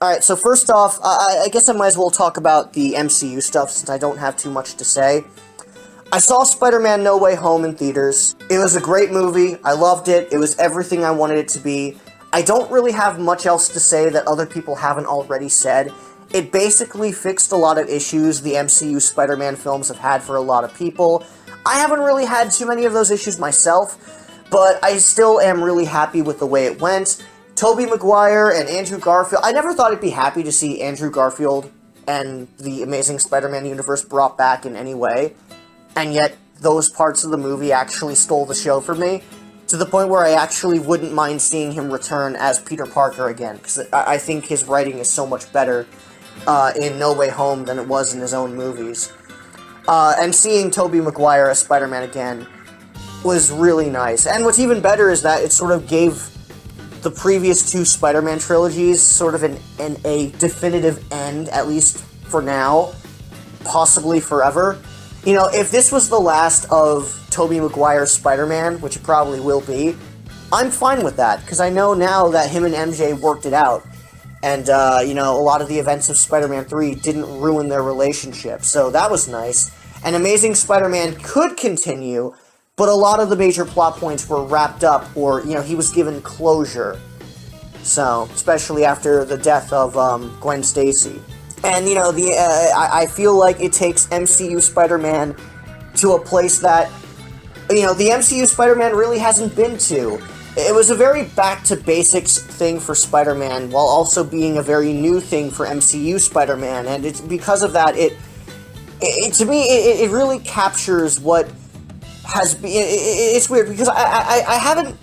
Alright, so first off, I guess I might as well talk about the MCU stuff since I don't have too much to say. I saw Spider-Man No Way Home in theaters. It was a great movie. I loved it. It was everything I wanted it to be. I don't really have much else to say that other people haven't already said. It basically fixed a lot of issues the MCU Spider-Man films have had for a lot of people. I haven't really had too many of those issues myself, but I still am really happy with the way it went. Tobey Maguire and Andrew Garfield. I never thought I'd be happy to see Andrew Garfield and the Amazing Spider-Man universe brought back in any way, and yet those parts of the movie actually stole the show for me, to the point where I actually wouldn't mind seeing him return as Peter Parker again, because I think his writing is so much better in No Way Home than it was in his own movies. And seeing Tobey Maguire as Spider-Man again was really nice. And what's even better is that it sort of gave the previous two Spider-Man trilogies sort of a definitive end, at least for now, possibly forever. You know, if this was the last of Tobey Maguire's Spider-Man, which it probably will be, I'm fine with that, because I know now that him and MJ worked it out. And, you know, a lot of the events of Spider-Man 3 didn't ruin their relationship, so that was nice. And Amazing Spider-Man could continue, but a lot of the major plot points were wrapped up, or, you know, he was given closure. So, especially after the death of Gwen Stacy. And, you know, I feel like it takes MCU Spider-Man to a place that, you know, the MCU Spider-Man really hasn't been to. It was a very back-to-basics thing for Spider-Man, while also being a very new thing for MCU Spider-Man, and it's because of that, to me, it really captures what has been. It's weird, because I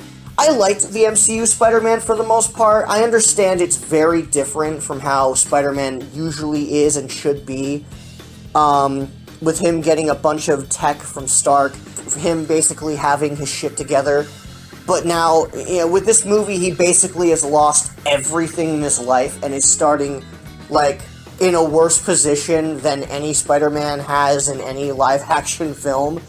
liked the MCU Spider-Man for the most part. I understand it's very different from how Spider-Man usually is and should be, with him getting a bunch of tech from Stark, him basically having his shit together. But now, you know, with this movie, he basically has lost everything in his life and is starting, like, in a worse position than any Spider-Man has in any live-action film.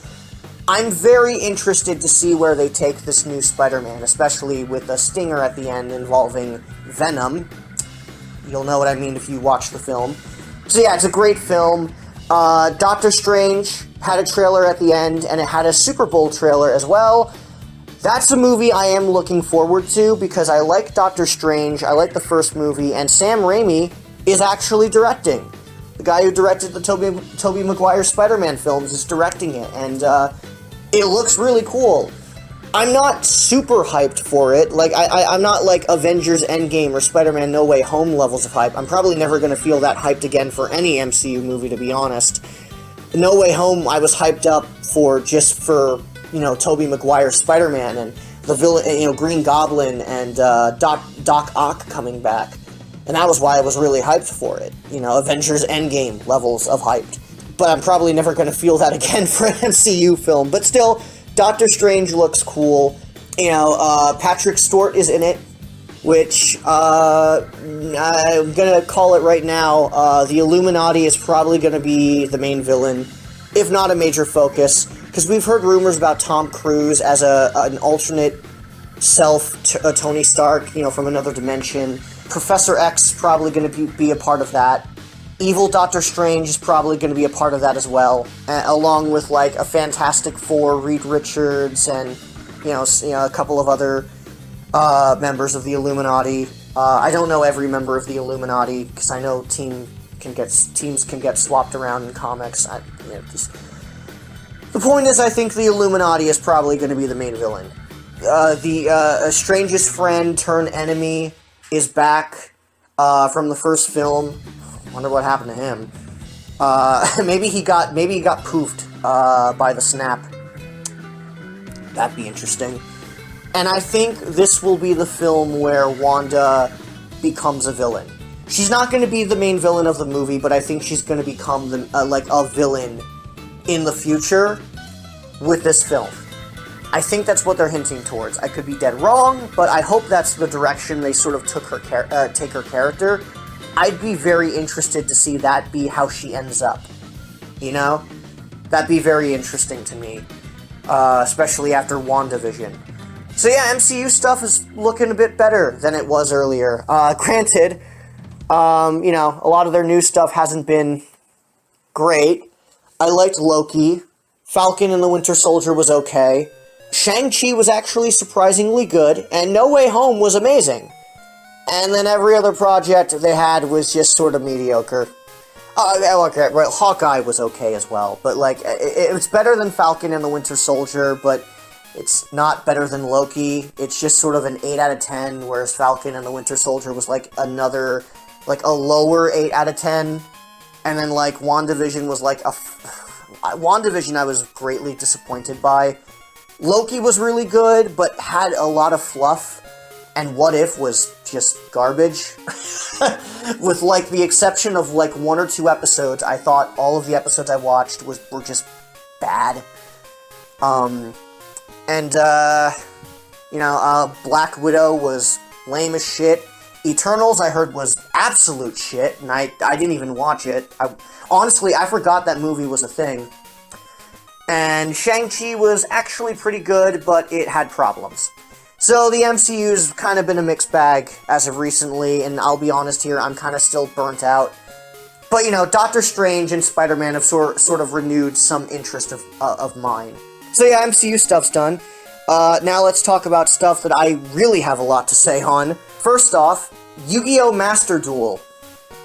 I'm very interested to see where they take this new Spider-Man, especially with a stinger at the end involving Venom. You'll know what I mean if you watch the film. So yeah, it's a great film. Doctor Strange had a trailer at the end, and it had a Super Bowl trailer as well. That's a movie I am looking forward to, because I like Doctor Strange, I like the first movie, and Sam Raimi is actually directing. The guy who directed the Tobey Maguire Spider-Man films is directing it, and it looks really cool. I'm not super hyped for it. Like, I'm not like Avengers Endgame or Spider-Man No Way Home levels of hype. I'm probably never going to feel that hyped again for any MCU movie, to be honest. No Way Home, I was hyped up for just for, you know, Tobey Maguire Spider-Man and the villain, you know, Green Goblin and Doc Ock coming back. And that was why I was really hyped for it. You know, Avengers Endgame levels of hyped. But I'm probably never going to feel that again for an MCU film. But still, Doctor Strange looks cool. You know, Patrick Stewart is in it, which, I'm going to call it right now, the Illuminati is probably going to be the main villain, if not a major focus, because we've heard rumors about Tom Cruise as an alternate self, Tony Stark, you know, from another dimension. Professor X is probably going to be a part of that. Evil Doctor Strange is probably going to be a part of that as well, along with, like, a Fantastic Four, Reed Richards, and, you know, a couple of other members of the Illuminati. I don't know every member of the Illuminati, because I know teams can get swapped around in comics. The point is, I think the Illuminati is probably going to be the main villain. The strangest friend turned enemy is back from the first film. Wonder what happened to him. Maybe he got poofed by the snap. That'd be interesting. And I think this will be the film where Wanda becomes a villain. She's not going to be the main villain of the movie, but I think she's going to become a villain in the future with this film. I think that's what they're hinting towards. I could be dead wrong, but I hope that's the direction they sort of take her character. I'd be very interested to see that be how she ends up. You know? That'd be very interesting to me. Especially after WandaVision. So yeah, MCU stuff is looking a bit better than it was earlier. Granted, You know, a lot of their new stuff hasn't been great. I liked Loki. Falcon and the Winter Soldier was okay. Shang-Chi was actually surprisingly good, and No Way Home was amazing. And then every other project they had was just sort of mediocre. Okay, right, Hawkeye was okay as well, but, like, it's better than Falcon and the Winter Soldier, but it's not better than Loki. It's just sort of an 8 out of 10, whereas Falcon and the Winter Soldier was, like, another, like, a lower 8 out of 10. And then, like, WandaVision was, like, WandaVision I was greatly disappointed by. Loki was really good, but had a lot of fluff. And What If was just garbage. With, like, the exception of, like, 1 or 2 episodes, I thought all of the episodes I watched were just bad. Black Widow was lame as shit. Eternals, I heard, was absolute shit, and I didn't even watch it. Honestly, I forgot that movie was a thing. And Shang-Chi was actually pretty good, but it had problems. So the MCU's kind of been a mixed bag as of recently, and I'll be honest here, I'm kind of still burnt out. But, you know, Doctor Strange and Spider-Man have sort of renewed some interest of mine. So yeah, MCU stuff's done. Now let's talk about stuff that I really have a lot to say on. First off, Yu-Gi-Oh! Master Duel.